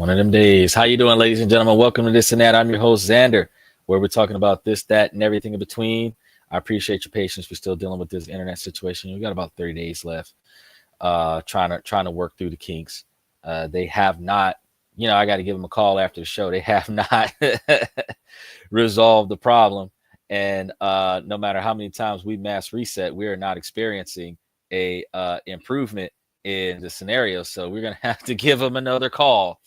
One of them days. How you doing, ladies and gentlemen? Welcome to This and That. I'm your host, Xander, where we're talking about this, that, and everything in between. I appreciate your patience. We're still dealing with this internet situation. We got about 30 days left. Trying to work through the kinks. They have not. I got to give them a call after the show. They have not resolved the problem, and no matter how many times we mass reset, we are not experiencing a improvement in the scenario. So we're gonna have to give them another call.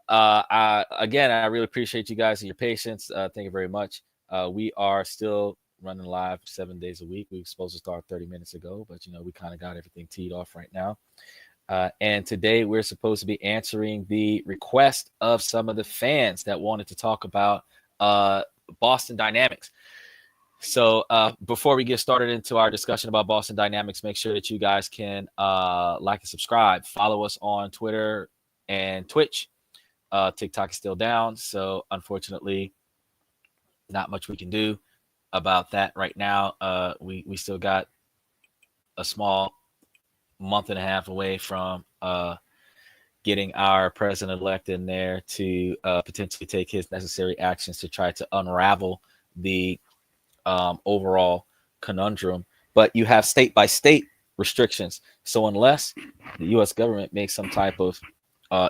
I really appreciate you guys and your patience. Thank you very much. We are still running live 7 days a week. We were supposed to start 30 minutes ago, but we kind of got everything teed off right now. And today we're supposed to be answering the request of some of the fans that wanted to talk about Boston Dynamics. So before we get started into our discussion about Boston Dynamics, make sure that you guys can like and subscribe. Follow us on Twitter and Twitch. TikTok is still down, so unfortunately, not much we can do about that right now. We still got a small month and a half away from getting our president-elect in there to potentially take his necessary actions to try to unravel the overall conundrum. But you have state-by-state restrictions. So unless the U.S. government makes some type of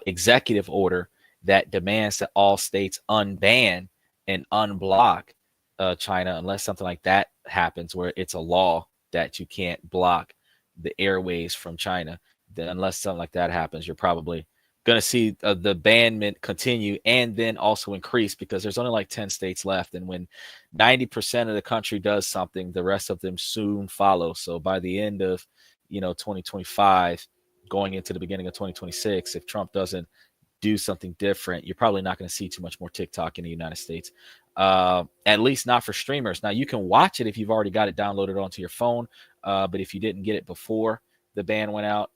executive order that demands that all states unban and unblock China, unless something like that happens where it's a law that you can't block the airways from China, then unless something like that happens, you're probably going to see the banment continue and then also increase, because there's only like 10 states left. And when 90% of the country does something, the rest of them soon follow. So by the end of 2025, going into the beginning of 2026, if Trump doesn't do something different, you're probably not going to see too much more TikTok in the United States, at least not for streamers. Now, you can watch it if you've already got it downloaded onto your phone, but if you didn't get it before the ban went out,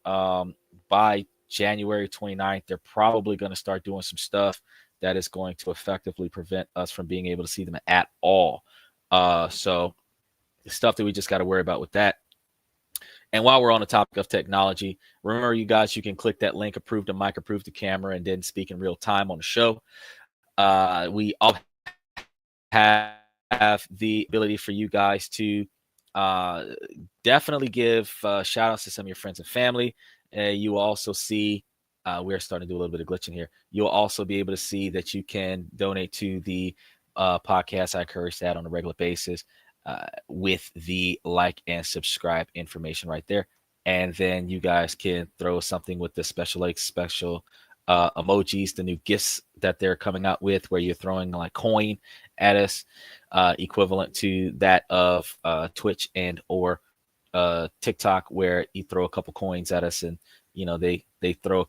by January 29th, they're probably going to start doing some stuff that is going to effectively prevent us from being able to see them at all. So the stuff that we just got to worry about with that. And while we're on the topic of technology, remember, you guys, you can click that link, approve the mic, approve the camera, and then speak in real time on the show. We all have the ability for you guys to definitely give shout outs to some of your friends and family. You will also see, we're starting to do a little bit of glitching here. You'll also be able to see that you can donate to the podcast. I encourage that on a regular basis. With the like and subscribe information right there. And then you guys can throw something with the special emojis, the new gifts that they're coming out with, where you're throwing like coin at us, equivalent to that of Twitch and or TikTok, where you throw a couple coins at us, and they throw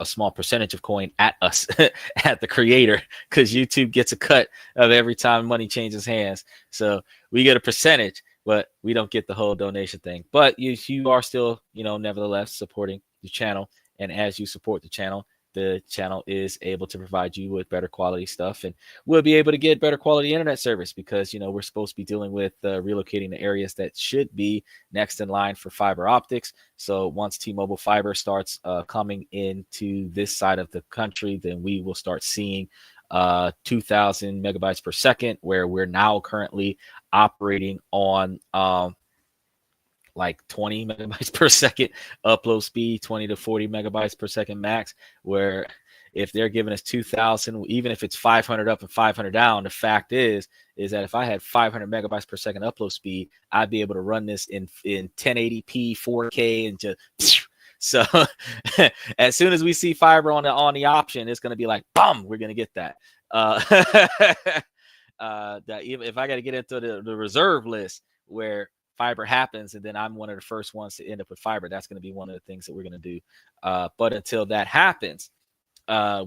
a small percentage of coin at us at the creator, because YouTube gets a cut of every time money changes hands. So we get a percentage, but we don't get the whole donation thing. But you are still, nevertheless supporting the channel. And as you support the channel is able to provide you with better quality stuff, and we'll be able to get better quality internet service, because we're supposed to be dealing with relocating the areas that should be next in line for fiber optics. So once T-Mobile fiber starts coming into this side of the country, then we will start seeing 2,000 megabytes per second, where we're now currently operating on like 20 megabytes per second upload speed, 20 to 40 megabytes per second max, where if they're giving us 2,000, even if it's 500 up and 500 down, the fact is that if I had 500 megabytes per second upload speed, I'd be able to run this in 1080p 4K and just so as soon as we see fiber on the option, it's going to be like, boom, we're going to get that. That even if I got to get into the reserve list where fiber happens, and then I'm one of the first ones to end up with fiber, that's going to be one of the things that we're going to do. But until that happens,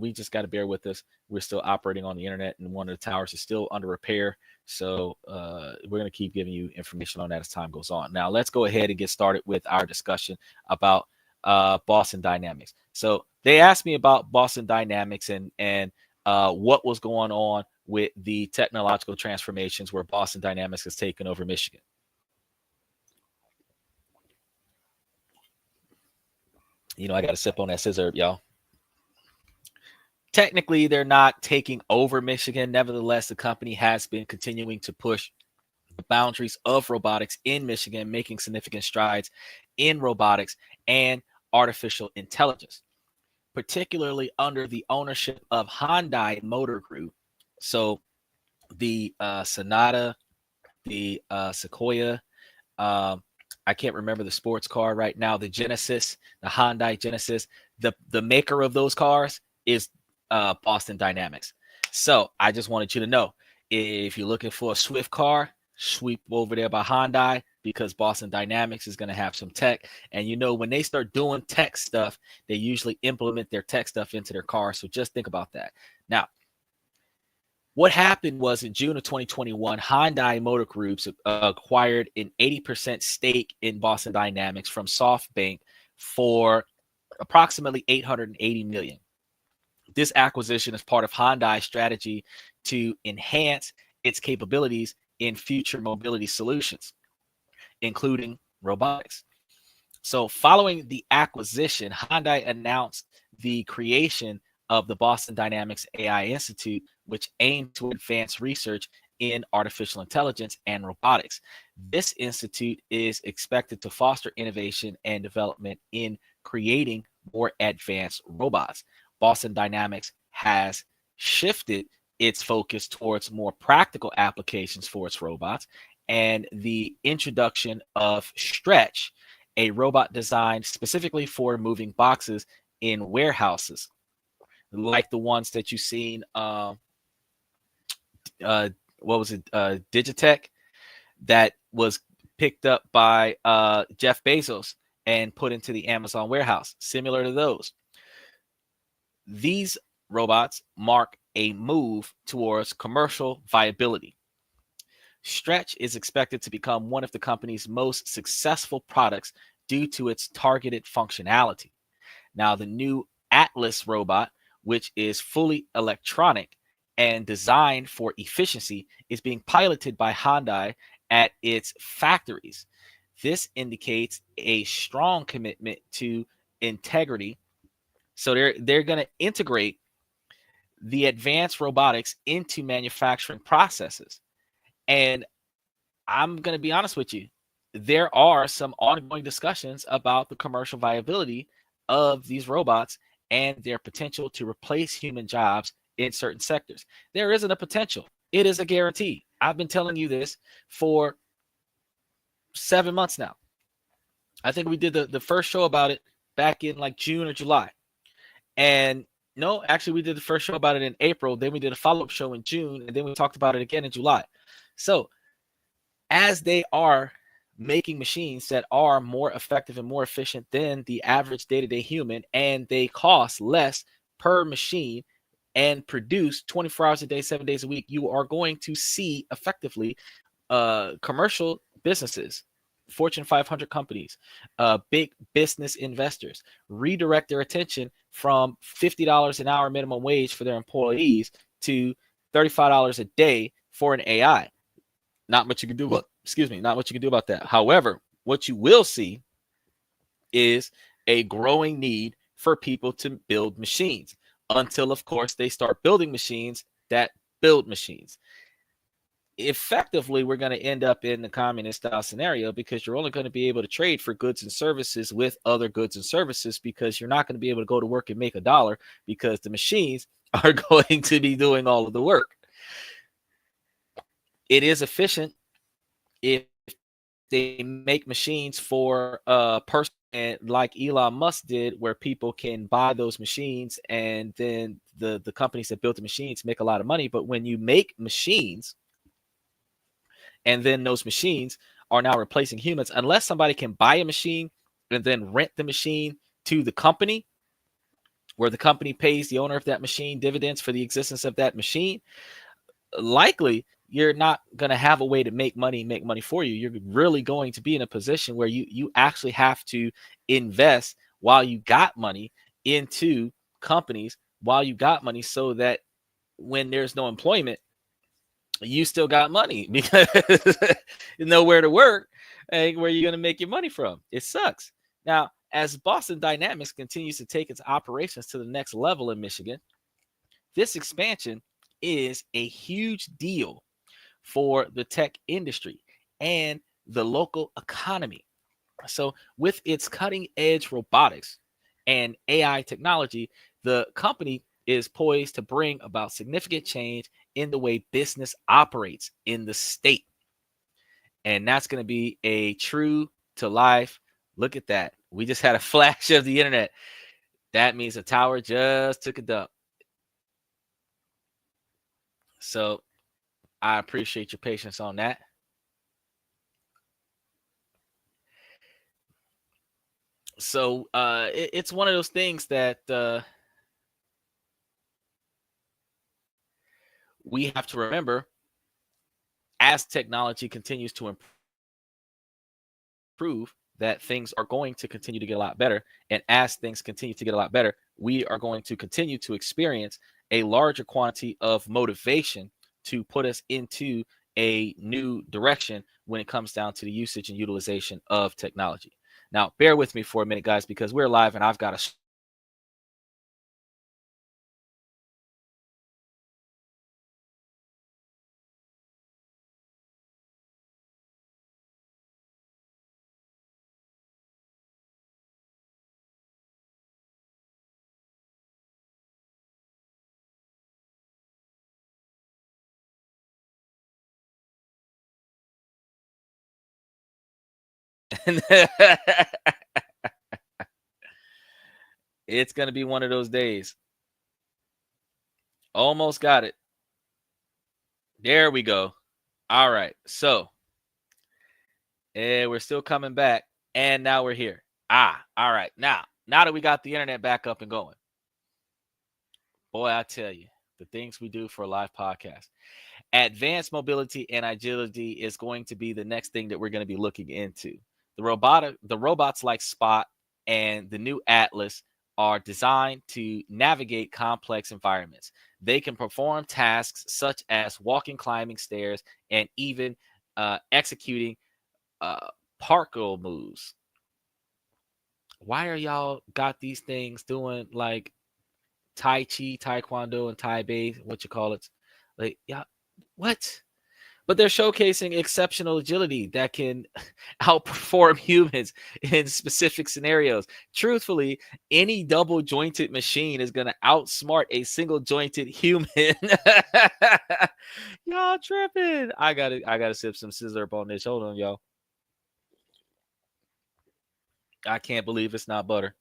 we just got to bear with us. We're still operating on the internet, and one of the towers is still under repair. So we're going to keep giving you information on that as time goes on. Now, let's go ahead and get started with our discussion about Boston Dynamics. So they asked me about Boston Dynamics and what was going on with the technological transformations where Boston Dynamics has taken over Michigan. I got to sip on that scissor, y'all. Technically, they're not taking over Michigan. Nevertheless, the company has been continuing to push the boundaries of robotics in Michigan, making significant strides in robotics and artificial intelligence, particularly under the ownership of Hyundai Motor Group. So the Sonata, the Sequoia, um, I can't remember the sports car right now, the Genesis, the Hyundai Genesis, the maker of those cars is Boston Dynamics. So I just wanted you to know, if you're looking for a swift car, sweep over there by Hyundai, because Boston Dynamics is going to have some tech. And when they start doing tech stuff, they usually implement their tech stuff into their cars. So just think about that. Now, what happened was in June of 2021, Hyundai Motor Group acquired an 80% stake in Boston Dynamics from SoftBank for approximately $880 million. This acquisition is part of Hyundai's strategy to enhance its capabilities in future mobility solutions, including robotics. So following the acquisition, Hyundai announced the creation of the Boston Dynamics AI Institute, which aimed to advance research in artificial intelligence and robotics. This institute is expected to foster innovation and development in creating more advanced robots. Boston Dynamics has shifted its focus towards more practical applications for its robots, and the introduction of Stretch, a robot designed specifically for moving boxes in warehouses, like the ones that you've seen. What was it? Digitech, that was picked up by Jeff Bezos and put into the Amazon warehouse, similar to those. These robots mark a move towards commercial viability. Stretch is expected to become one of the company's most successful products due to its targeted functionality. Now, the new Atlas robot, which is fully electronic and designed for efficiency, is being piloted by Hyundai at its factories. This indicates a strong commitment to integrity. So they're going to integrate the advanced robotics into manufacturing processes. And I'm going to be honest with you, there are some ongoing discussions about the commercial viability of these robots and their potential to replace human jobs in certain sectors. There isn't a potential. It is a guarantee. I've been telling you this for 7 months now. I think we did the first show about it back in like June or July. And no, actually, we did the first show about it in April. Then we did a follow-up show in June. And then we talked about it again in July. So as they are making machines that are more effective and more efficient than the average day-to-day human, and they cost less per machine and produce 24 hours a day, 7 days a week, you are going to see effectively commercial businesses, Fortune 500 companies, big business investors redirect their attention from $50 an hour minimum wage for their employees to $35 a day for an AI. Not much you can do. Not what you can do about that. However, what you will see is a growing need for people to build machines until, of course, they start building machines that build machines. Effectively, we're going to end up in the communist style scenario, because you're only going to be able to trade for goods and services with other goods and services, because you're not going to be able to go to work and make a dollar, because the machines are going to be doing all of the work. It is efficient if they make machines for a person, like Elon Musk did, where people can buy those machines, and then the companies that built the machines make a lot of money. But when you make machines and then those machines are now replacing humans, unless somebody can buy a machine and then rent the machine to the company, where the company pays the owner of that machine dividends for the existence of that machine, likely you're not going to have a way to make money for you. You're really going to be in a position where you actually have to invest while you got money into companies while you got money, so that when there's no employment, you still got money, because nowhere to work, where you're going to make your money from. It sucks. Now, as Boston Dynamics continues to take its operations to the next level in Michigan, This expansion is a huge deal for the tech industry and the local economy. So, with its cutting edge robotics and AI technology, the company is poised to bring about significant change in the way business operates in the state. And that's going to be a true to life. Look at that. We just had a flash of the internet. That means the tower just took a dump. So I appreciate your patience on that. So it's one of those things that we have to remember as technology continues to improve, that things are going to continue to get a lot better. And as things continue to get a lot better, we are going to continue to experience a larger quantity of motivation to put us into a new direction when it comes down to the usage and utilization of technology. Now, bear with me for a minute, guys, because we're live and I've got a it's going to be one of those days. Almost got it. There we go. All right. So, we're still coming back. And now we're here. All right. Now that we got the internet back up and going, boy, I tell you, the things we do for a live podcast. Advanced mobility and agility is going to be the next thing that we're going to be looking into. The robots like Spot and the new Atlas are designed to navigate complex environments. They can perform tasks such as walking, climbing stairs, and even executing parkour moves. Why are y'all got these things doing like Tai Chi, Taekwondo, and Tai Bei? What you call it? Like, yeah, what? But they're showcasing exceptional agility that can outperform humans in specific scenarios. Truthfully, any double jointed machine is going to outsmart a single jointed human. Y'all tripping. I gotta sip some scissor up on this. Hold on, y'all. I can't believe it's not butter.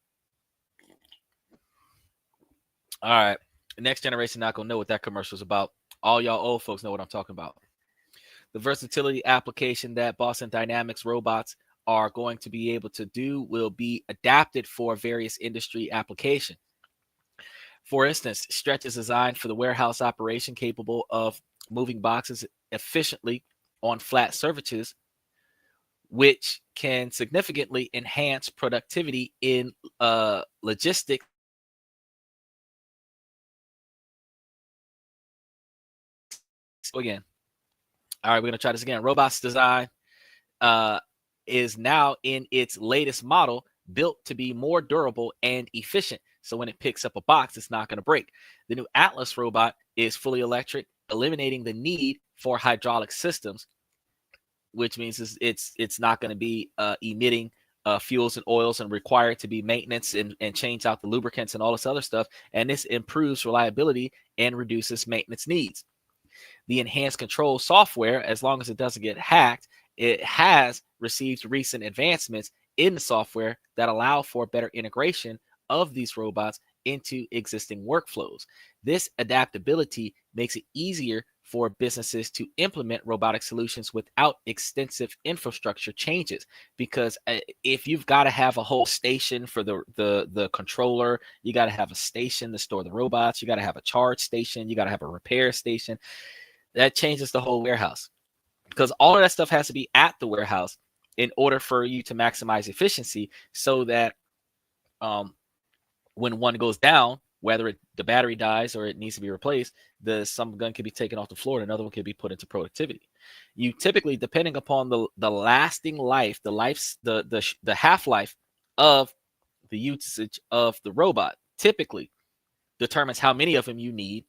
All right. The next generation not gonna know what that commercial is about. All y'all old folks know what I'm talking about. The versatility application that Boston Dynamics robots are going to be able to do will be adapted for various industry applications. For instance, Stretch is designed for the warehouse operation capable of moving boxes efficiently on flat surfaces, which can significantly enhance productivity in logistics. Again, all right, we're gonna try this again. Robots design is now in its latest model, built to be more durable and efficient. So when it picks up a box, it's not going to break. The new Atlas robot is fully electric, eliminating the need for hydraulic systems, which means it's not going to be emitting fuels and oils and required to be maintenance and change out the lubricants and all this other stuff. And this improves reliability and reduces maintenance needs. The enhanced control software, as long as it doesn't get hacked, it has received recent advancements in the software that allow for better integration of these robots into existing workflows. This adaptability makes it easier for businesses to implement robotic solutions without extensive infrastructure changes. Because if you've got to have a whole station for the controller, you got to have a station to store the robots, you got to have a charge station, you got to have a repair station, that changes the whole warehouse. Because all of that stuff has to be at the warehouse in order for you to maximize efficiency, so that when one goes down, whether the battery dies or it needs to be replaced, some gun can be taken off the floor and another one can be put into productivity. You typically, depending upon the lasting life, the half-life of the usage of the robot, typically determines how many of them you need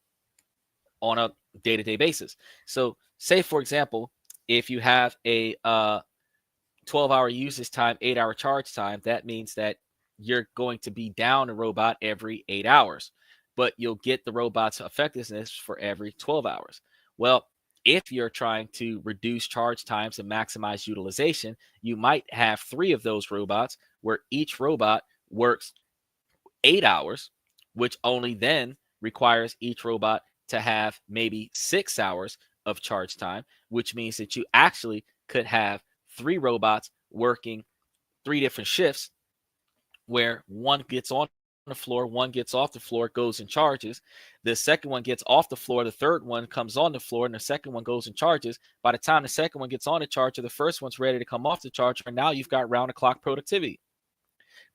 on a day-to-day basis. So say, for example, if you have a 12-hour usage time, 8-hour charge time, that means that you're going to be down a robot every 8 hours, but you'll get the robot's effectiveness for every 12 hours. Well, if you're trying to reduce charge times and maximize utilization, you might have 3 of those robots where each robot works 8 hours, which only then requires each robot to have maybe 6 hours of charge time, which means that you actually could have 3 robots working 3 different shifts where one gets on the floor, one gets off the floor, goes and charges. The second one gets off the floor, the third one comes on the floor, and the second one goes and charges. By the time the second one gets on the charger, the first one's ready to come off the charger, and now you've got round-the-clock productivity.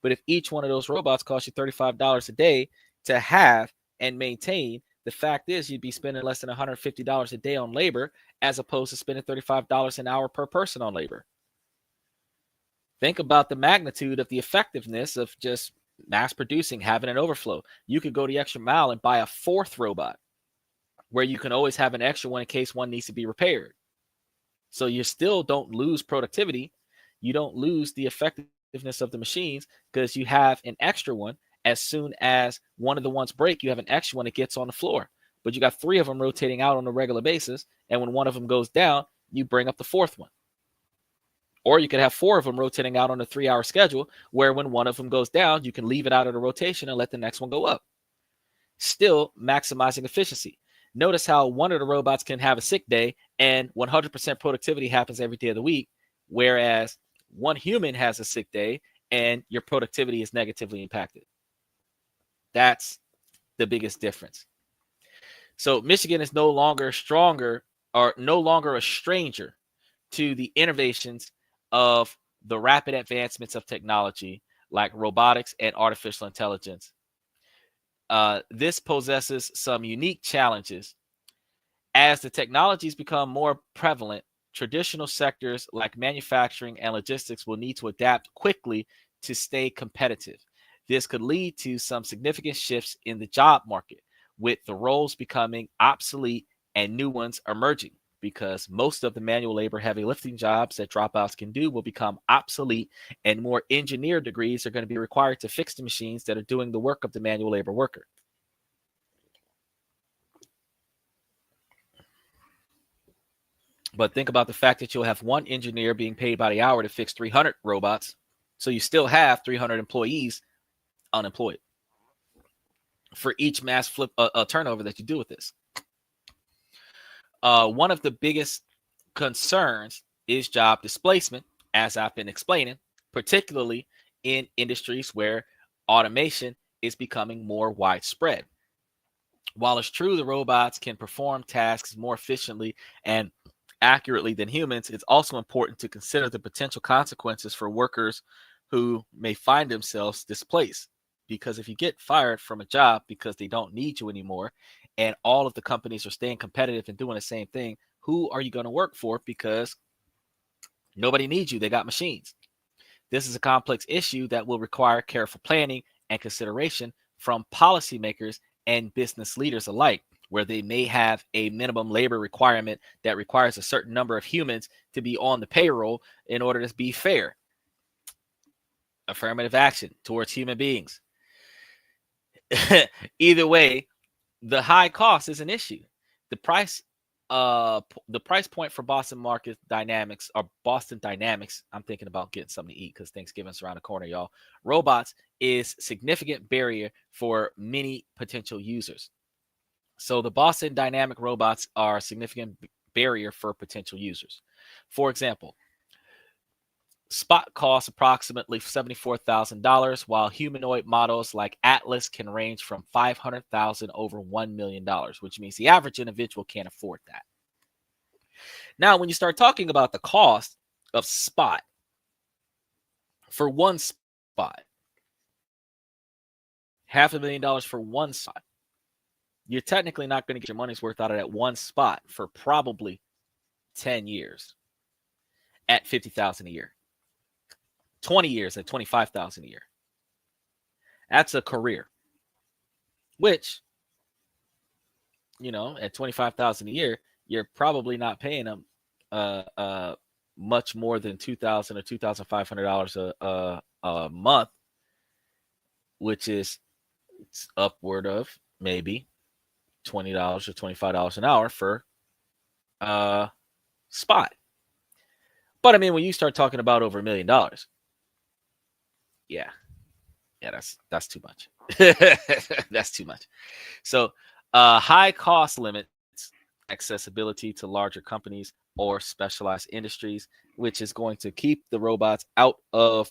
But if each one of those robots costs you $35 a day to have and maintain, the fact is you'd be spending less than $150 a day on labor as opposed to spending $35 an hour per person on labor. Think about the magnitude of the effectiveness of just mass producing, having an overflow. You could go the extra mile and buy a 4th robot where you can always have an extra one in case one needs to be repaired. So you still don't lose productivity. You don't lose the effectiveness of the machines because you have an extra one. As soon as one of the ones break, you have an extra one that gets on the floor. But you got 3 of them rotating out on a regular basis. And when one of them goes down, you bring up the 4th one. Or you could have 4 of them rotating out on a 3-hour schedule where when one of them goes down, you can leave it out of the rotation and let the next one go up. Still maximizing efficiency. Notice how one of the robots can have a sick day and 100% productivity happens every day of the week, whereas one human has a sick day and your productivity is negatively impacted. That's the biggest difference. So Michigan is no longer stronger or no longer a stranger to the innovations of the rapid advancements of technology like robotics and artificial intelligence. This possesses some unique challenges. As the technologies become more prevalent, traditional sectors like manufacturing and logistics will need to adapt quickly to stay competitive. This could lead to some significant shifts in the job market, with the roles becoming obsolete and new ones emerging, because most of the manual labor heavy lifting jobs that dropouts can do will become obsolete, and more engineer degrees are going to be required to fix the machines that are doing the work of the manual labor worker. But think about the fact that you'll have one engineer being paid by the hour to fix 300 robots. So you still have 300 employees unemployed for each mass flip turnover that you do with this. One of the biggest concerns is job displacement, as I've been explaining, particularly in industries where automation is becoming more widespread. While it's true the robots can perform tasks more efficiently and accurately than humans, it's also important to consider the potential consequences for workers who may find themselves displaced. Because if you get fired from a job because they don't need you anymore, and all of the companies are staying competitive and doing the same thing, who are you going to work for? Because nobody needs you. They got machines. This is a complex issue that will require careful planning and consideration from policymakers and business leaders alike, where they may have a minimum labor requirement that requires a certain number of humans to be on the payroll in order to be fair. Affirmative action towards human beings. Either way, the high cost is an issue. The price point for Boston Dynamics, I'm thinking about getting something to eat because Thanksgiving's around the corner, y'all. Robots is significant barrier for many potential users. So the Boston Dynamic robots are a significant barrier for potential users. For example, Spot costs approximately $74,000, while humanoid models like Atlas can range from $500,000 over $1 million, which means the average individual can't afford that. Now, when you start talking about the cost of Spot, for one spot, $500,000 for one spot, you're technically not going to get your money's worth out of that one spot for probably 10 years at $50,000 a year. 20 years at $25,000 a year. That's a career, which at 25,000 a year, you're probably not paying them uh, uh, much more than $2,000 or $2,500 a month, which is upward of maybe $20 or $25 an hour for spot. But I mean, when you start talking about over $1 million, yeah, that's too much. That's too much. So, high cost limits accessibility to larger companies or specialized industries, which is going to keep the robots out of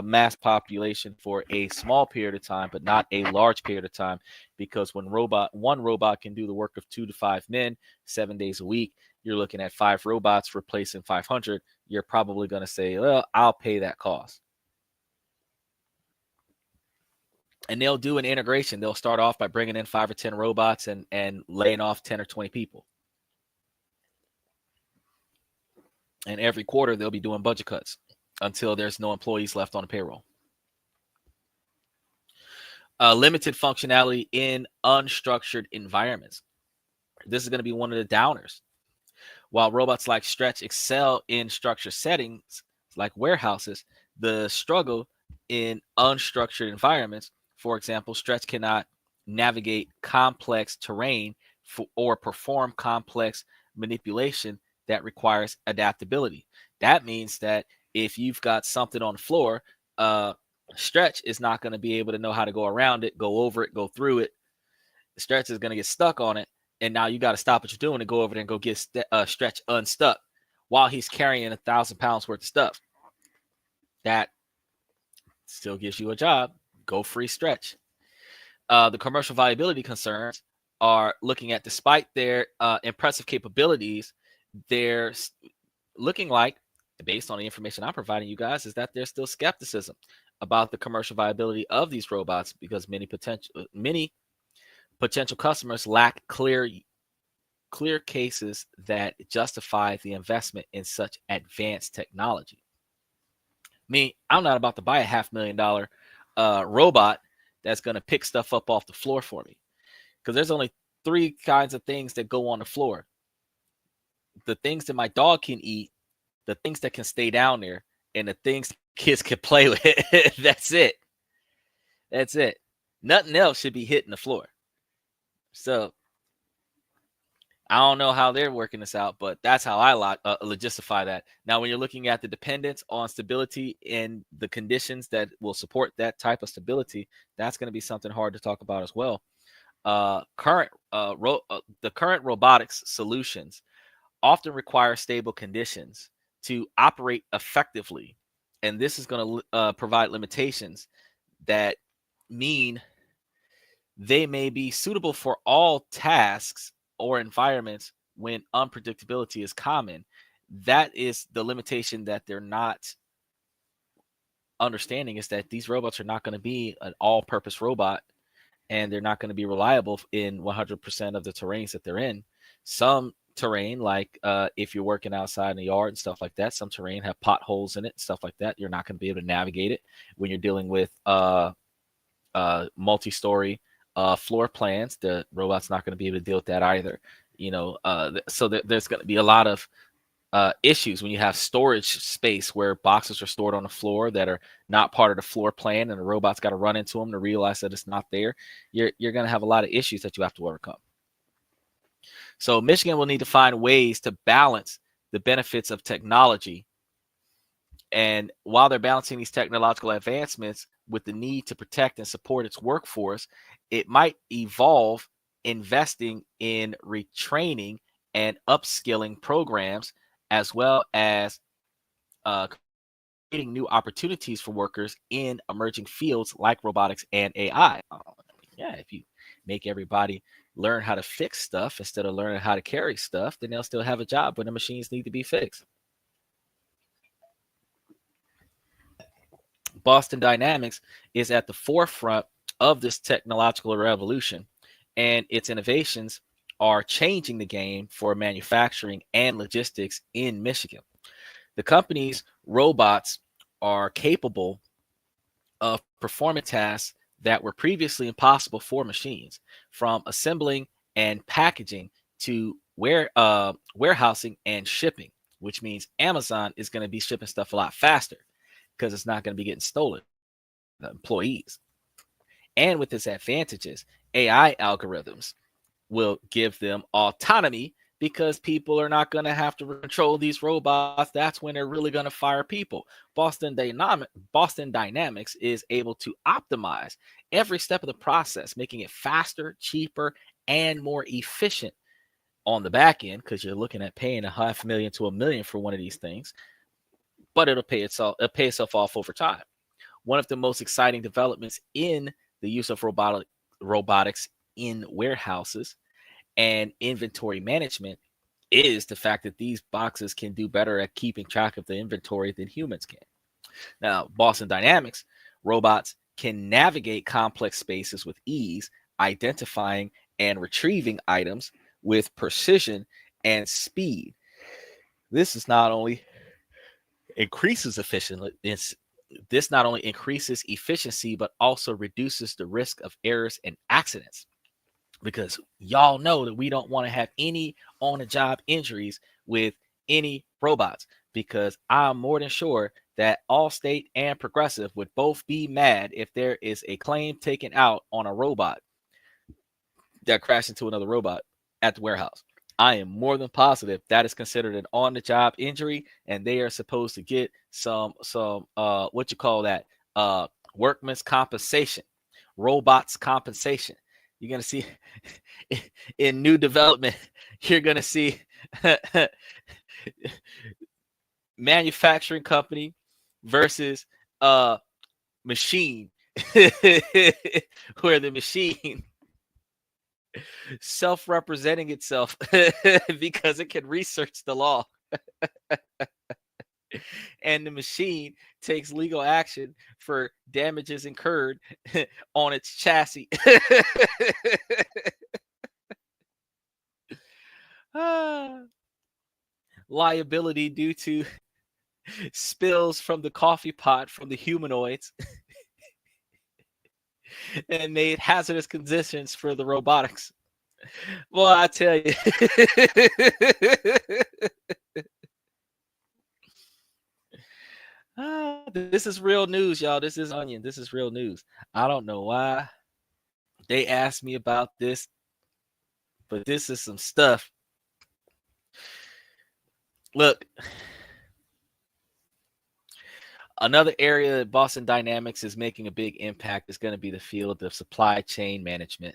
mass population for a small period of time, but not a large period of time, because when one robot can do the work of 2 to 5 men 7 days a week, you're looking at 5 robots replacing 500. You're probably going to say, well, I'll pay that cost. And they'll do an integration. They'll start off by bringing in 5 or 10 robots and laying off 10 or 20 people. And every quarter, they'll be doing budget cuts until there's no employees left on the payroll. Limited functionality in unstructured environments. This is going to be one of the downers. While robots like Stretch excel in structured settings like warehouses, the struggle in unstructured environments, for example, Stretch cannot navigate complex terrain or perform complex manipulation that requires adaptability. That means that if you've got something on the floor, Stretch is not going to be able to know how to go around it, go over it, go through it. Stretch is going to get stuck on it, and now you got to stop what you're doing and go over there and go get Stretch unstuck while he's carrying 1,000 pounds worth of stuff. That still gives you a job. Go free Stretch. The commercial viability concerns are looking at, despite their impressive capabilities, they're looking like, based on the information I'm providing you guys, is that there's still skepticism about the commercial viability of these robots, because many potential customers lack clear cases that justify the investment in such advanced technology. I'm not about to buy a $500,000 robot that's going to pick stuff up off the floor for me, because there's only 3 kinds of things that go on the floor: the things that my dog can eat, the things that can stay down there, and the things kids can play with. That's it. Nothing else should be hitting the floor. So I don't know how they're working this out, but that's how I logistify that. Now, when you're looking at the dependence on stability and the conditions that will support that type of stability, that's going to be something hard to talk about as well. The current robotics solutions often require stable conditions to operate effectively, and this is going to provide limitations that mean they may be suitable for all tasks or environments when unpredictability is common. That is the limitation that they're not understanding, is that these robots are not going to be an all-purpose robot, and they're not going to be reliable in 100% of the terrains that they're in. Some terrain, like if you're working outside in the yard and stuff like that, some terrain have potholes in it and stuff like that. You're not going to be able to navigate it. When you're dealing with multi-story floor plans, the robot's not going to be able to deal with that either. So there's going to be a lot of issues when you have storage space where boxes are stored on the floor that are not part of the floor plan, and the robot's got to run into them to realize that it's not there. You're going to have a lot of issues that you have to overcome. So Michigan will need to find ways to balance the benefits of technology, and while they're balancing these technological advancements with the need to protect and support its workforce, it might evolve investing in retraining and upskilling programs, as well as creating new opportunities for workers in emerging fields like robotics and AI. If you make everybody learn how to fix stuff instead of learning how to carry stuff, then they'll still have a job when the machines need to be fixed. Boston Dynamics is at the forefront of this technological revolution, and its innovations are changing the game for manufacturing and logistics in Michigan. The company's robots are capable of performing tasks that were previously impossible for machines, from assembling and packaging to warehousing and shipping, which means Amazon is going to be shipping stuff a lot faster because it's not going to be getting stolen, the employees. And with its advantages, AI algorithms will give them autonomy because people are not going to have to control these robots. That's when they're really going to fire people. Boston Dynamics is able to optimize every step of the process, making it faster, cheaper, and more efficient on the back end, because you're looking at paying $500,000 to $1 million for one of these things, but it'll pay itself off over time. One of the most exciting developments in the use of robotics in warehouses and inventory management is the fact that these boxes can do better at keeping track of the inventory than humans can. Now, Boston Dynamics robots can navigate complex spaces with ease, identifying and retrieving items with precision and speed. This not only increases efficiency, but also reduces the risk of errors and accidents. Because y'all know that we don't want to have any on-the-job injuries with any robots, because I'm more than sure that Allstate and Progressive would both be mad if there is a claim taken out on a robot that crashed into another robot at the warehouse. I am more than positive that is considered an on-the-job injury, and they are supposed to get some what you call that, workman's compensation, robots compensation. You're gonna see in new development, you're gonna see manufacturing company versus machine, where the machine self-representing itself because it can research the law, and the machine takes legal action for damages incurred on its chassis. Liability due to spills from the coffee pot from the humanoids and made hazardous conditions for the robotics. Well, I tell you. This is real news, y'all. This is onion. This is real news. I don't know why they asked me about this, but this is some stuff. Look, another area that Boston Dynamics is making a big impact is going to be the field of supply chain management.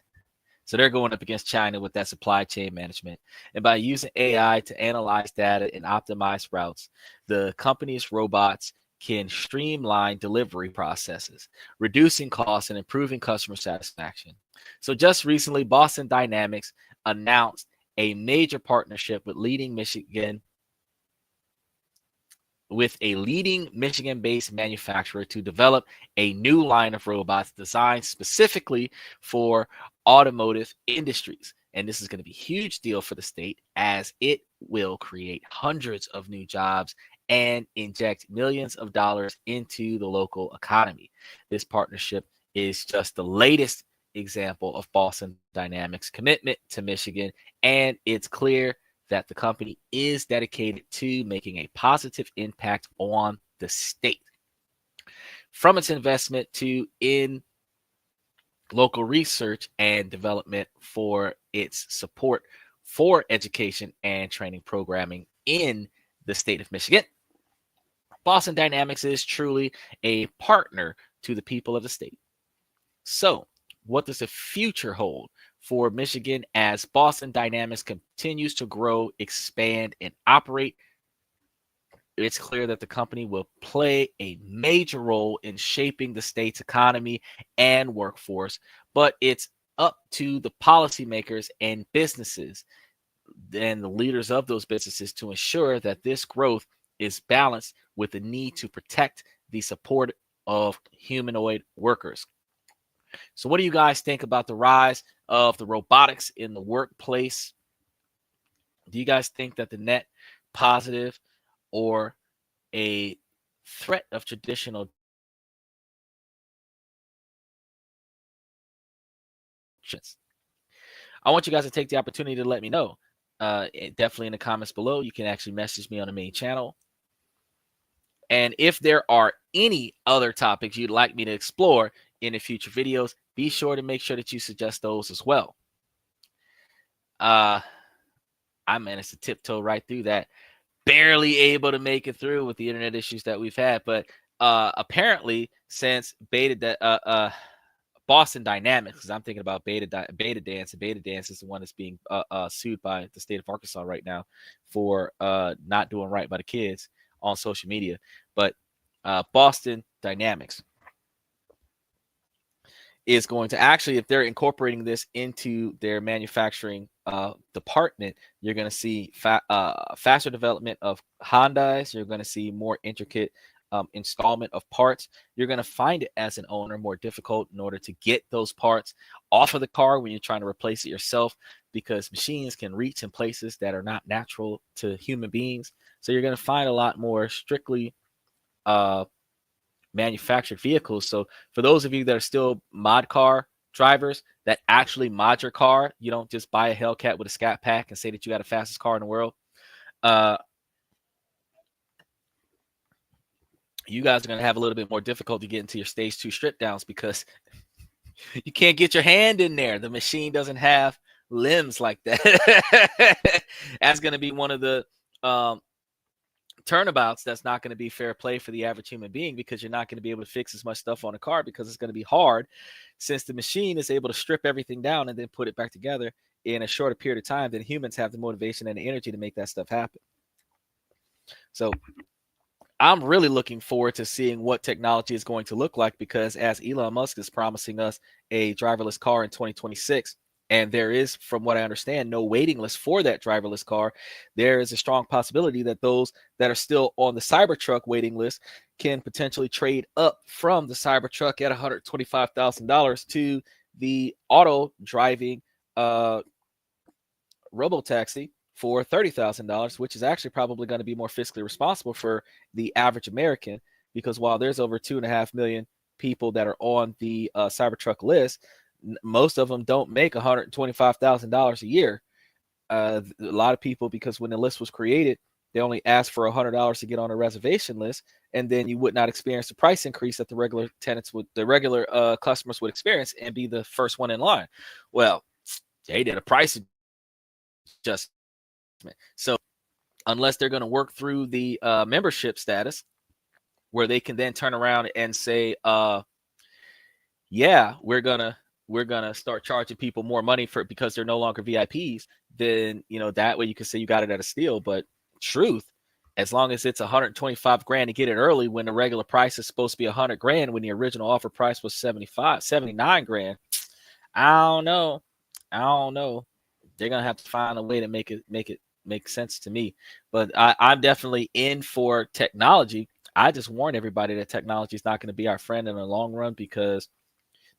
So they're going up against China with that supply chain management. And by using AI to analyze data and optimize routes, the company's robots can streamline delivery processes, reducing costs and improving customer satisfaction. So just recently, Boston Dynamics announced a major partnership with a leading Michigan-based manufacturer to develop a new line of robots designed specifically for automotive industries. And this is going to be a huge deal for the state, as it will create hundreds of new jobs and inject millions of dollars into the local economy. This partnership is just the latest example of Boston Dynamics' commitment to Michigan, and it's clear that the company is dedicated to making a positive impact on the state. From its investment in local research and development for its support for education and training programming in the state of Michigan, Boston Dynamics is truly a partner to the people of the state. So, what does the future hold for Michigan as Boston Dynamics continues to grow, expand, and operate? It's clear that the company will play a major role in shaping the state's economy and workforce, but it's up to the policymakers and businesses and the leaders of those businesses to ensure that this growth is balanced with the need to protect the support of humanoid workers. So what do you guys think about the rise of the robotics in the workplace? Do you guys think that the net positive or a threat of traditional jobs? I want you guys to take the opportunity to let me know. Definitely in the comments below. You can actually message me on the main channel. And if there are any other topics you'd like me to explore in the future videos, be sure to make sure that you suggest those as well. I managed to tiptoe right through that. Barely able to make it through with the internet issues that we've had. But apparently, since Boston Dynamics, because I'm thinking about Beta Dance, and Beta Dance is the one that's being sued by the state of Arkansas right now for not doing right by the kids on social media. But Boston Dynamics is going to actually, if they're incorporating this into their manufacturing department, you're going to see faster development of Hondas. You're going to see more intricate installment of parts. You're going to find it as an owner more difficult in order to get those parts off of the car when you're trying to replace it yourself, because machines can reach in places that are not natural to human beings. So you're going to find a lot more strictly manufactured vehicles. So for those of you that are still mod car drivers that actually mod your car, you don't just buy a Hellcat with a scat pack and say that you got the fastest car in the world. You guys are going to have a little bit more difficulty getting to your stage 2 strip downs because you can't get your hand in there. The machine doesn't have limbs like that. That's going to be one of the turnabouts that's not going to be fair play for the average human being, because you're not going to be able to fix as much stuff on a car, because it's going to be hard, since the machine is able to strip everything down and then put it back together in a shorter period of time than humans have the motivation and the energy to make that stuff happen. So I'm really looking forward to seeing what technology is going to look like, because as Elon Musk is promising us a driverless car in 2026, and there is, from what I understand, no waiting list for that driverless car, there is a strong possibility that those that are still on the Cybertruck waiting list can potentially trade up from the Cybertruck at $125,000 to the auto driving robotaxi for $30,000, which is actually probably going to be more fiscally responsible for the average American, because while there's over 2.5 million people that are on the Cybertruck list, most of them don't make $125,000 a year. A lot of people, because when the list was created, they only asked for $100 to get on a reservation list, and then you would not experience the price increase that the regular customers would experience and be the first one in line. Well, they did a price adjustment. So unless they're going to work through the membership status, where they can then turn around and say, yeah, we're gonna start charging people more money for it because they're no longer VIPs, then that way you can say you got it at a steal. But truth, as long as it's 125 grand to get it early, when the regular price is supposed to be 100 grand, when the original offer price was 79 grand, I don't know. They're gonna have to find a way to make it make sense to me. But I'm definitely in for technology. I just warn everybody that technology is not going to be our friend in the long run, because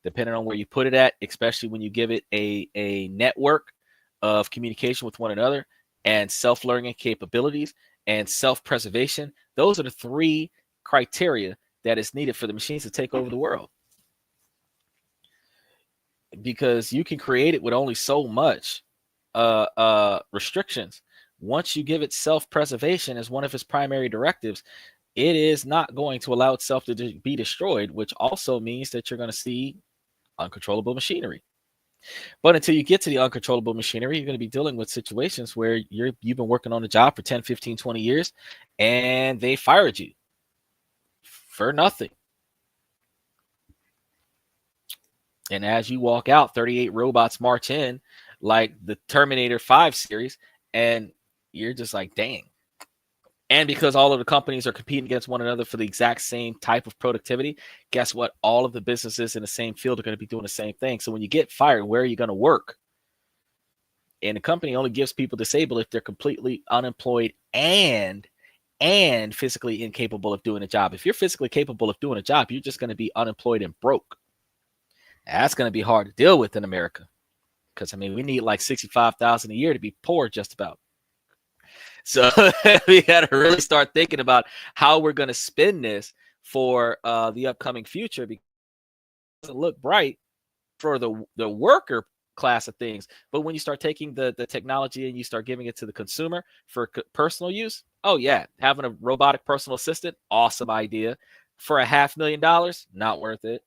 depending on where you put it at, especially when you give it a network of communication with one another, and self-learning capabilities and self-preservation, those are the 3 criteria that is needed for the machines to take over the world. Because you can create it with only so much restrictions. Once you give it self-preservation as one of its primary directives, it is not going to allow itself to be destroyed, which also means that you're going to see uncontrollable machinery. But until you get to the uncontrollable machinery, you're going to be dealing with situations where you've been working on a job for 10, 15, 20 years, and they fired you for nothing. And as you walk out, 38 robots march in like the Terminator 5 series, and you're just like, dang. And because all of the companies are competing against one another for the exact same type of productivity, guess what? All of the businesses in the same field are going to be doing the same thing. So when you get fired, where are you going to work? And the company only gives people disabled if they're completely unemployed and physically incapable of doing a job. If you're physically capable of doing a job, you're just going to be unemployed and broke. That's going to be hard to deal with in America, because we need like 65,000 a year to be poor, just about. So we got to really start thinking about how we're going to spin this for the upcoming future, because it doesn't look bright for the worker class of things. But when you start taking the technology and you start giving it to the consumer for personal use, oh yeah, having a robotic personal assistant, awesome idea. For $500,000, not worth it.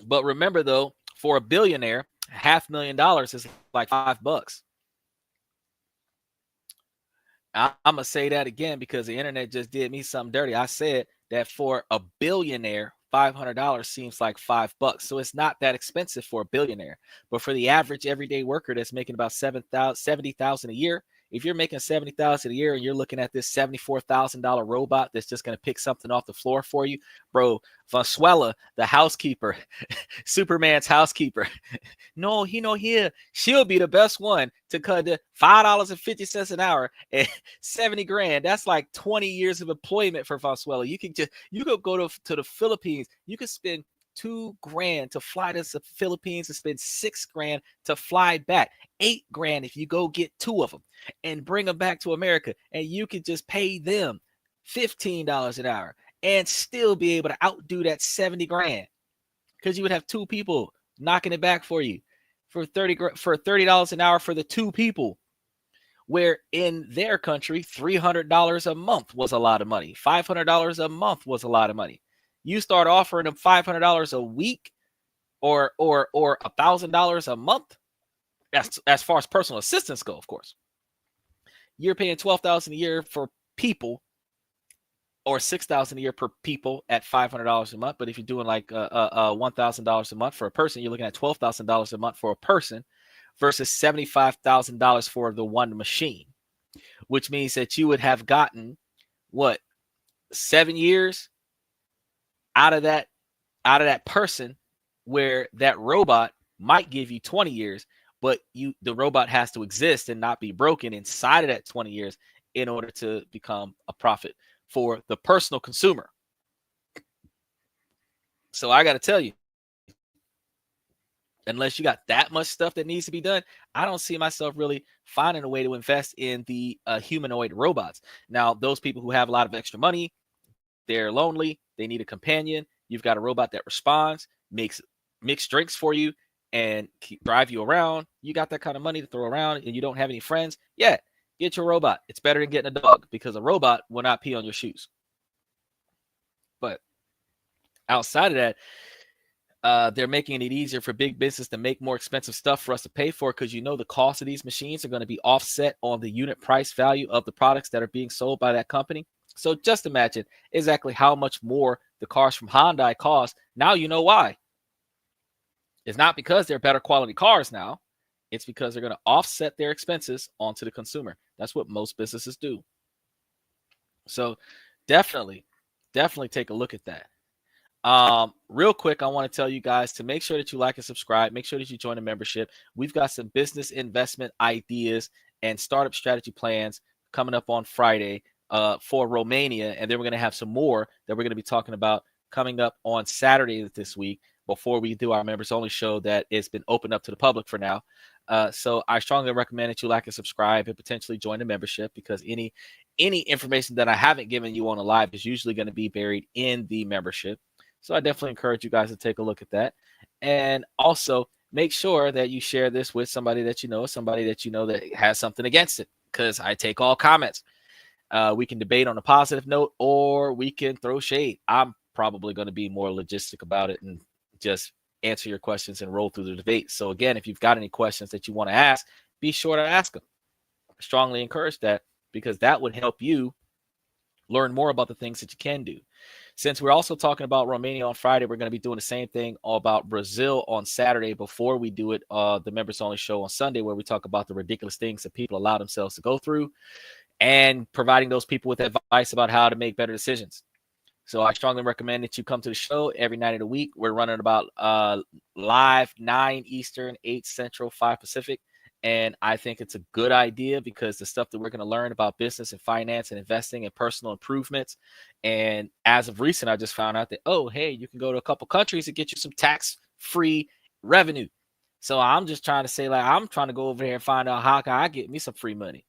But remember though, for a billionaire, $500,000 is like $5. I'm gonna say that again because the internet just did me something dirty. I said that for a billionaire, $500 seems like $5. So it's not that expensive for a billionaire. But for the average everyday worker that's making about $70,000 a year, if you're making $70,000 a year and you're looking at this $74,000 robot that's just gonna pick something off the floor for you, bro, Vansuela, the housekeeper, Superman's housekeeper. No, he no here. She'll be the best one to cut the $5.50 an hour and 70 grand. That's like 20 years of employment for Vansuela. You could go to the Philippines. You could spend $2,000 to fly to the Philippines and spend $6,000 to fly back. $8,000 if you go get two of them and bring them back to America, and you could just pay them $15 an hour and still be able to outdo that 70 grand because you would have two people knocking it back for you for $30 an hour for the two people, where in their country $300 a month was a lot of money. $500 a month was a lot of money. You start offering them $500 a week or $1,000 a month. As far as personal assistance go, of course, you're paying $12,000 a year for people, or $6,000 a year per people at $500 a month. But if you're doing like $1,000 a month for a person, you're looking at $12,000 a month for a person versus $75,000 for the one machine, which means that you would have gotten what, 7 years out of that person, where that robot might give you 20 years, but the robot has to exist and not be broken inside of that 20 years in order to become a profit for the personal consumer. So I got to tell you, unless you got that much stuff that needs to be done, I don't see myself really finding a way to invest in the humanoid robots. Now, those people who have a lot of extra money, they're lonely, they need a companion. You've got a robot that responds, makes mixed drinks for you, and drive you around. You got that kind of money to throw around and you don't have any friends. Yeah, get your robot. It's better than getting a dog, because a robot will not pee on your shoes. But outside of that, they're making it easier for big business to make more expensive stuff for us to pay for, because the cost of these machines are going to be offset on the unit price value of the products that are being sold by that company. So just imagine exactly how much more the cars from Hyundai cost. Now you know why. It's not because they're better quality cars now. It's because they're going to offset their expenses onto the consumer. That's what most businesses do. So definitely take a look at that. Real quick, I want to tell you guys to make sure that you like and subscribe. Make sure that you join the membership. We've got some business investment ideas and startup strategy plans coming up on Friday for Romania. And then we're going to have some more that we're going to be talking about coming up on Saturday this week, before we do our members only show that it's been opened up to the public for now. So I strongly recommend that you like and subscribe and potentially join the membership, because any information that I haven't given you on a live is usually going to be buried in the membership. So I definitely encourage you guys to take a look at that. And also make sure that you share this with somebody that you know that has something against it, because I take all comments. We can debate on a positive note, or we can throw shade. I'm probably going to be more logistic about it and just answer your questions and roll through the debate. So again, if you've got any questions that you want to ask, be sure to ask them. I strongly encourage that, because that would help you learn more about the things that you can do. Since we're also talking about Romania on Friday, we're going to be doing the same thing all about Brazil on Saturday before we do it, the members only show on Sunday, where we talk about the ridiculous things that people allow themselves to go through and providing those people with advice about how to make better decisions. So I strongly recommend that you come to the show every night of the week. We're running about live 9 Eastern, 8 Central, 5 Pacific. And I think it's a good idea, because the stuff that we're going to learn about business and finance and investing and personal improvements. And as of recent, I just found out that, oh, hey, you can go to a couple countries and get you some tax-free revenue. So I'm just trying to say, like, I'm trying to go over here and find out how can I get me some free money.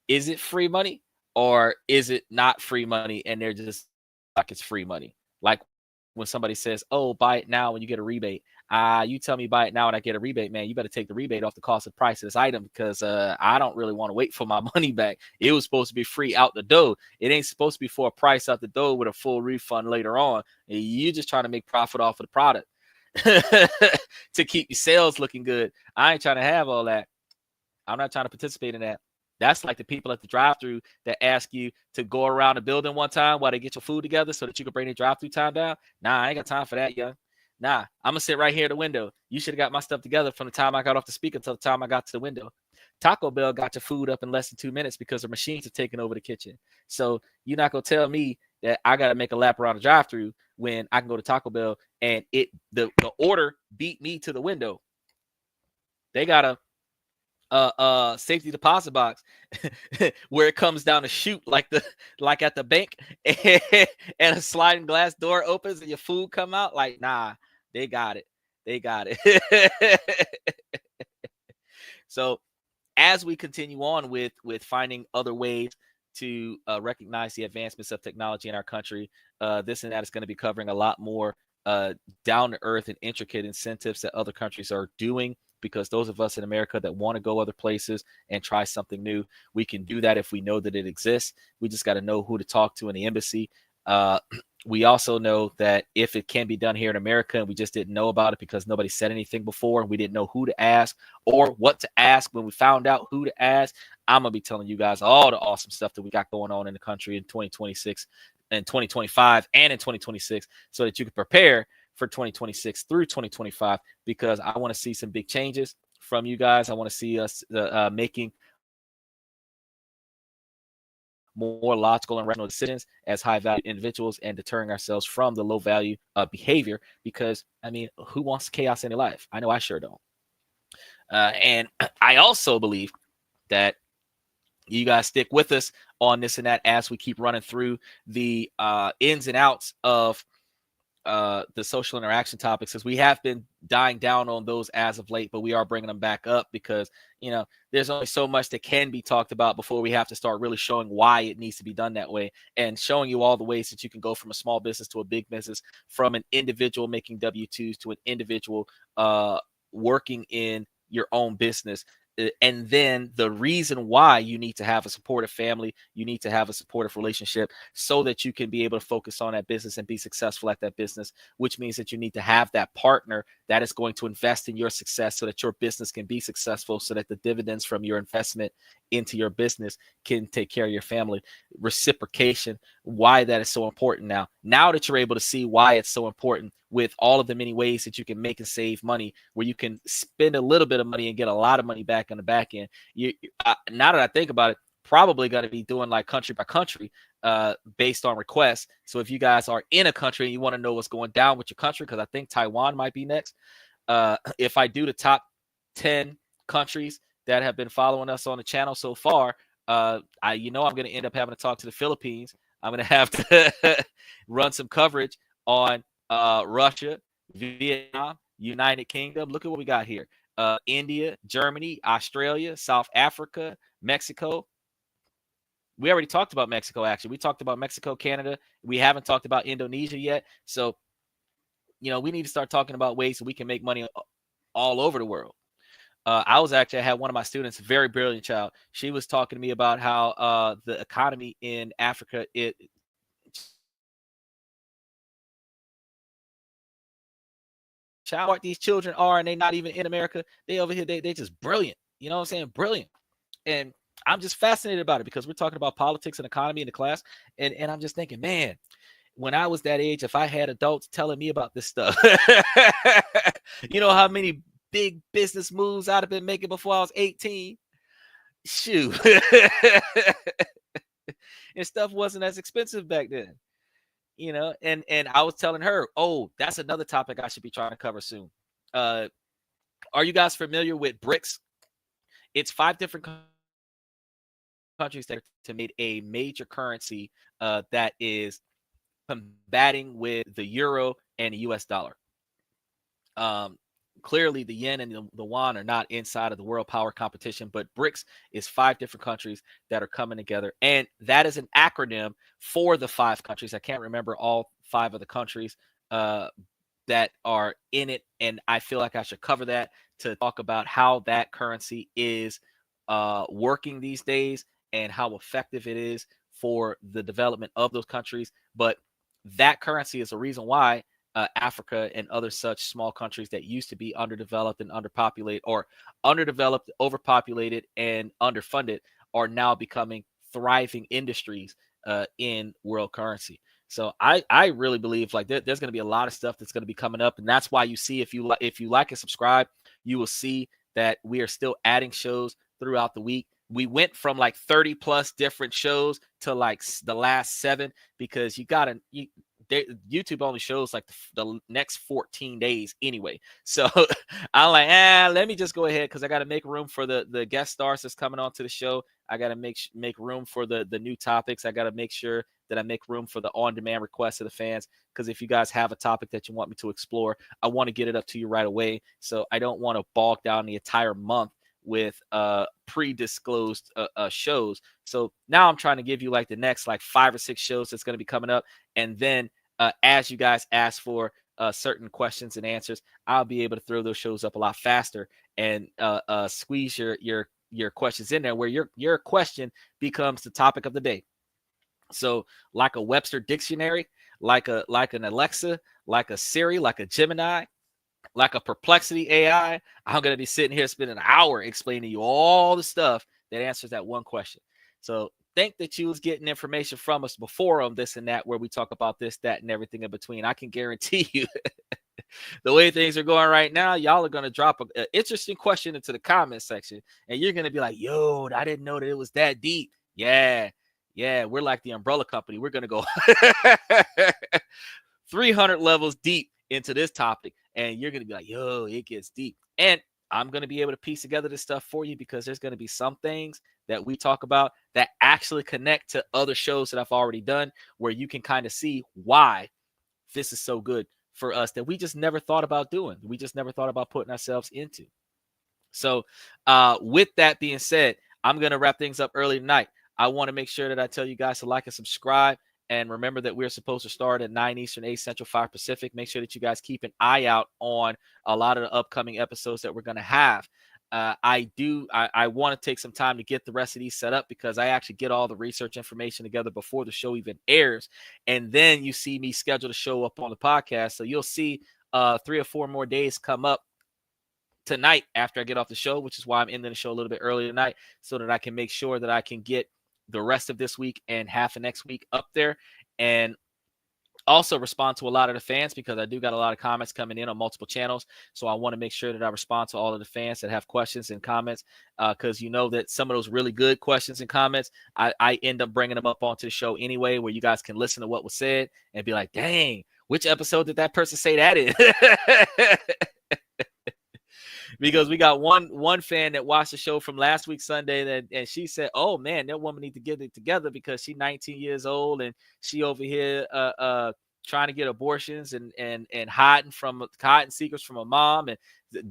Is it free money, or is it not free money and they're just like it's free money? Like when somebody says, oh, buy it now when you get a rebate. You tell me buy it now and I get a rebate, man, you better take the rebate off the cost of the price of this item, because I don't really want to wait for my money back. It was supposed to be free out the door. It ain't supposed to be for a price out the door with a full refund later on. You just trying to make profit off of the product to keep your sales looking good. I ain't trying to have all that. I'm not trying to participate in that. That's like the people at the drive-thru that ask you to go around the building one time while they get your food together so that you can bring the drive-thru time down. Nah, I ain't got time for that, young. Nah, I'm gonna sit right here at the window. You should have got my stuff together from the time I got off the speaker until the time I got to the window. Taco Bell got your food up in less than 2 minutes because the machines are taking over the kitchen. So you're not gonna tell me that I gotta make a lap around the drive-thru when I can go to Taco Bell and the order beat me to the window. They got a safety deposit box where it comes down the chute like at the bank, and a sliding glass door opens and your food come out. Like, nah, they got it. So as we continue on with finding other ways to recognize the advancements of technology in our country, this and that is going to be covering a lot more down to earth and intricate incentives that other countries are doing, because those of us in America that want to go other places and try something new, we can do that if we know that it exists. We just got to know who to talk to in the embassy. We also know that if it can be done here in America and we just didn't know about it because nobody said anything before and we didn't know who to ask or what to ask, when we found out who to ask, I'm going to be telling you guys all the awesome stuff that we got going on in the country in 2026 and 2025 and in 2026, so that you can prepare for 2026 through 2025, because I want to see some big changes from you guys. I want to see us making more logical and rational decisions as high value individuals and deterring ourselves from the low value behavior, because I mean, who wants chaos in their life? I know I sure don't. And I also believe that you guys stick with us on this and that as we keep running through the ins and outs of the social interaction topics, as we have been dying down on those as of late, but we are bringing them back up because, you know, there's only so much that can be talked about before we have to start really showing why it needs to be done that way, and showing you all the ways that you can go from a small business to a big business, from an individual making W-2s to an individual working in your own business. And then the reason why you need to have a supportive family, you need to have a supportive relationship so that you can be able to focus on that business and be successful at that business, which means that you need to have that partner that is going to invest in your success so that your business can be successful, so that the dividends from your investment into your business can take care of your family. Reciprocation, why that is so important now that you're able to see why it's so important with all of the many ways that you can make and save money, where you can spend a little bit of money and get a lot of money back on the back end. Now that I think about it, probably going to be doing like country by country based on requests. So if you guys are in a country and you want to know what's going down with your country, because I think Taiwan might be next, if I do the top 10 countries that have been following us on the channel so far, I'm going to end up having to talk to the Philippines. I'm going to have to run some coverage on Russia, Vietnam, United Kingdom. Look at what we got here. India, Germany, Australia, South Africa, Mexico. We already talked about Mexico, actually. We talked about Mexico, Canada. We haven't talked about Indonesia yet. So, you know, we need to start talking about ways that we can make money all over the world. I had one of my students, a very brilliant child. She was talking to me about how the economy in Africa, what these children are, and they're not even in America. They over here, they just brilliant. You know what I'm saying? Brilliant. And I'm just fascinated about it because we're talking about politics and economy in the class. And I'm just thinking, man, when I was that age, if I had adults telling me about this stuff, you know how many big business moves I'd have been making before I was 18? Shoot. And stuff wasn't as expensive back then. You know, and I was telling her, oh, that's another topic I should be trying to cover soon. Are you guys familiar with BRICS? It's 5 different countries that to make a major currency that is combating with the euro and the US dollar. Clearly, the yen and the yuan are not inside of the world power competition, but BRICS is 5 different countries that are coming together. And that is an acronym for the 5 countries. I can't remember all 5 of the countries that are in it, and I feel like I should cover that to talk about how that currency is working these days and how effective it is for the development of those countries. But that currency is the reason why Africa and other such small countries that used to be underdeveloped and underpopulated, or underdeveloped, overpopulated, and underfunded, are now becoming thriving industries in world currency. So I really believe like there's going to be a lot of stuff that's going to be coming up, and that's why you see, if you like and subscribe, you will see that we are still adding shows throughout the week. We went from like 30 plus different shows to like the last 7, because YouTube only shows like the next 14 days anyway. So I'm like, let me just go ahead, because I got to make room for the guest stars that's coming onto the show. I got to make room for the new topics. I got to make sure that I make room for the on-demand requests of the fans, because if you guys have a topic that you want me to explore, I want to get it up to you right away. So I don't want to bog down the entire month with pre-disclosed shows. So now I'm trying to give you like the next like 5 or 6 shows that's going to be coming up, and then as you guys ask for certain questions and answers, I'll be able to throw those shows up a lot faster and squeeze your questions in there, where your question becomes the topic of the day. So like a Webster dictionary, like an Alexa, like a Siri, like a Gemini, like a Perplexity AI, I'm going to be sitting here spending an hour explaining to you all the stuff that answers that one question. So think that you was getting information from us before on this and that, where we talk about this, that, and everything in between. I can guarantee you the way things are going right now, y'all are going to drop an interesting question into the comment section, and you're going to be like, yo, I didn't know that it was that deep. Yeah, we're like the umbrella company. We're going to go 300 levels deep into this topic, and you're going to be like, yo, it gets deep. And I'm going to be able to piece together this stuff for you, because there's going to be some things that we talk about that actually connect to other shows that I've already done, where you can kind of see why this is so good for us, that we just never thought about doing. We just never thought about putting ourselves into. So with that being said, I'm going to wrap things up early tonight. I want to make sure that I tell you guys to like and subscribe. And remember that we're supposed to start at 9 Eastern, 8 Central, 5 Pacific. Make sure that you guys keep an eye out on a lot of the upcoming episodes that we're going to have. I want to take some time to get the rest of these set up, because I actually get all the research information together before the show even airs. And then you see me schedule the show up on the podcast. So you'll see 3 or 4 more days come up tonight after I get off the show, which is why I'm ending the show a little bit early tonight, so that I can make sure that I can get the rest of this week and half of next week up there, and also respond to a lot of the fans, because I do got a lot of comments coming in on multiple channels. So I want to make sure that I respond to all of the fans that have questions and comments, because you know that some of those really good questions and comments, I end up bringing them up onto the show anyway, where you guys can listen to what was said and be like, dang, which episode did that person say that in? Because we got one fan that watched the show from last week Sunday, and she said, oh man, that woman needs to get it together, because she's 19 years old and she over here trying to get abortions and hiding secrets from a mom, and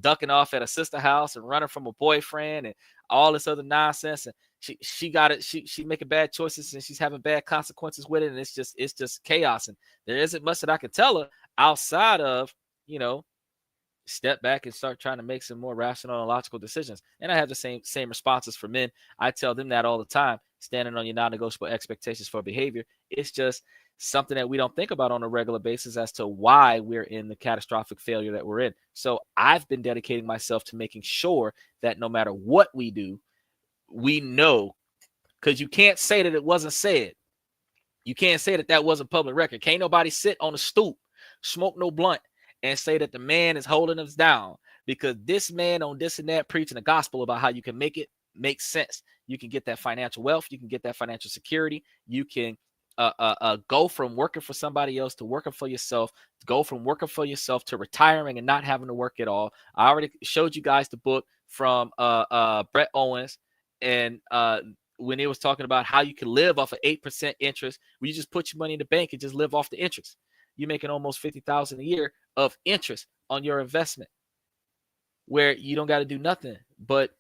ducking off at a sister house and running from a boyfriend and all this other nonsense. And she got it. She making bad choices, and she's having bad consequences with it. And it's just chaos. And there isn't much that I can tell her outside of, step back and start trying to make some more rational and logical decisions. And I have the same responses for men. I tell them that all the time. Standing on your non-negotiable expectations for behavior. It's just something that we don't think about on a regular basis as to why we're in the catastrophic failure that we're in. So I've been dedicating myself to making sure that no matter what we do, we know, because you can't say that it wasn't said. You can't say that wasn't public record. Can't nobody sit on a stoop, smoke no blunt, and say that the man is holding us down, because this man on this and that preaching the gospel about how you can make it make sense. You can get that financial wealth. You can get that financial security. You can go from working for somebody else to working for yourself, go from working for yourself to retiring and not having to work at all. I already showed you guys the book from Brett Owens, and when it was talking about how you can live off of 8% interest, where you just put your money in the bank and just live off the interest. You're making almost $50,000 a year of interest on your investment, where you don't got to do nothing but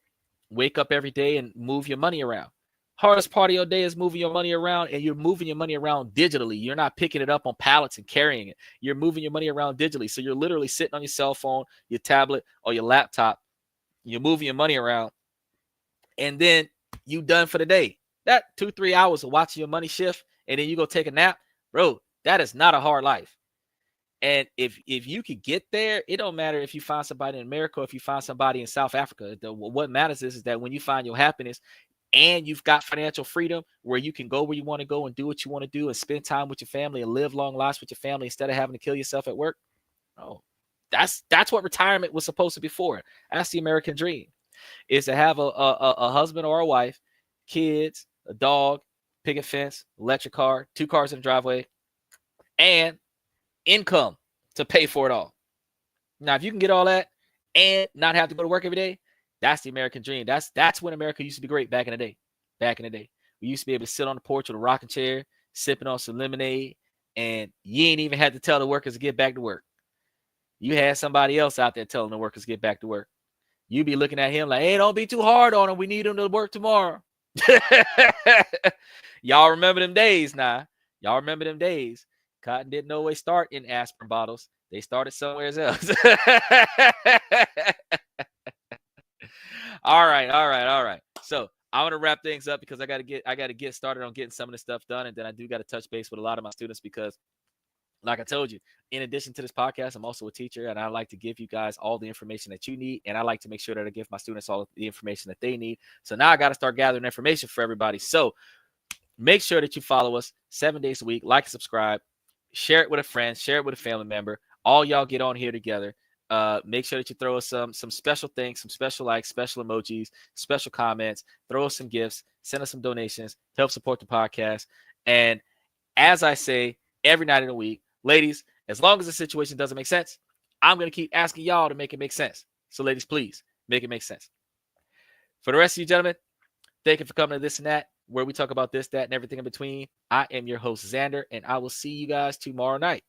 wake up every day and move your money around. Hardest part of your day is moving your money around, and you're moving your money around digitally. You're not picking it up on pallets and carrying it. You're moving your money around digitally. So you're literally sitting on your cell phone, your tablet, or your laptop. You're moving your money around, and then you done for the day. That 2-3 hours of watching your money shift, and then you go take a nap, bro. That is not a hard life. And if you could get there, it don't matter if you find somebody in America or if you find somebody in South Africa. What matters is that when you find your happiness and you've got financial freedom where you can go where you want to go and do what you want to do and spend time with your family and live long lives with your family instead of having to kill yourself at work. Oh, that's what retirement was supposed to be for. That's the American dream, is to have a husband or a wife, kids, a dog, picket fence, electric car, 2 cars in the driveway, and income to pay for it all. Now, if you can get all that and not have to go to work every day, that's the American dream. That's when America used to be great back in the day. Back in the day, we used to be able to sit on the porch with a rocking chair, sipping on some lemonade, and you ain't even had to tell the workers to get back to work. You had somebody else out there telling the workers to get back to work. You be looking at him like, hey, don't be too hard on him. We need him to work tomorrow. Y'all remember them days now. Y'all remember them days. Cotton didn't always start in aspirin bottles. They started somewhere else. All right. So I'm gonna wrap things up because I gotta get started on getting some of this stuff done, and then I do gotta touch base with a lot of my students because, like I told you, in addition to this podcast, I'm also a teacher, and I like to give you guys all the information that you need, and I like to make sure that I give my students all the information that they need. So now I got to start gathering information for everybody. So make sure that you follow us 7 days a week, like and subscribe, share it with a friend, share it with a family member. All y'all get on here together. Make sure that you throw us some special things, some special likes, special emojis, special comments, throw us some gifts, send us some donations, help support the podcast. And as I say every night of the week, ladies, as long as the situation doesn't make sense, I'm going to keep asking y'all to make it make sense. So ladies, please make it make sense. For the rest of you gentlemen, thank you for coming to This and That, where we talk about this, that, and everything in between. I am your host, Xander, and I will see you guys tomorrow night.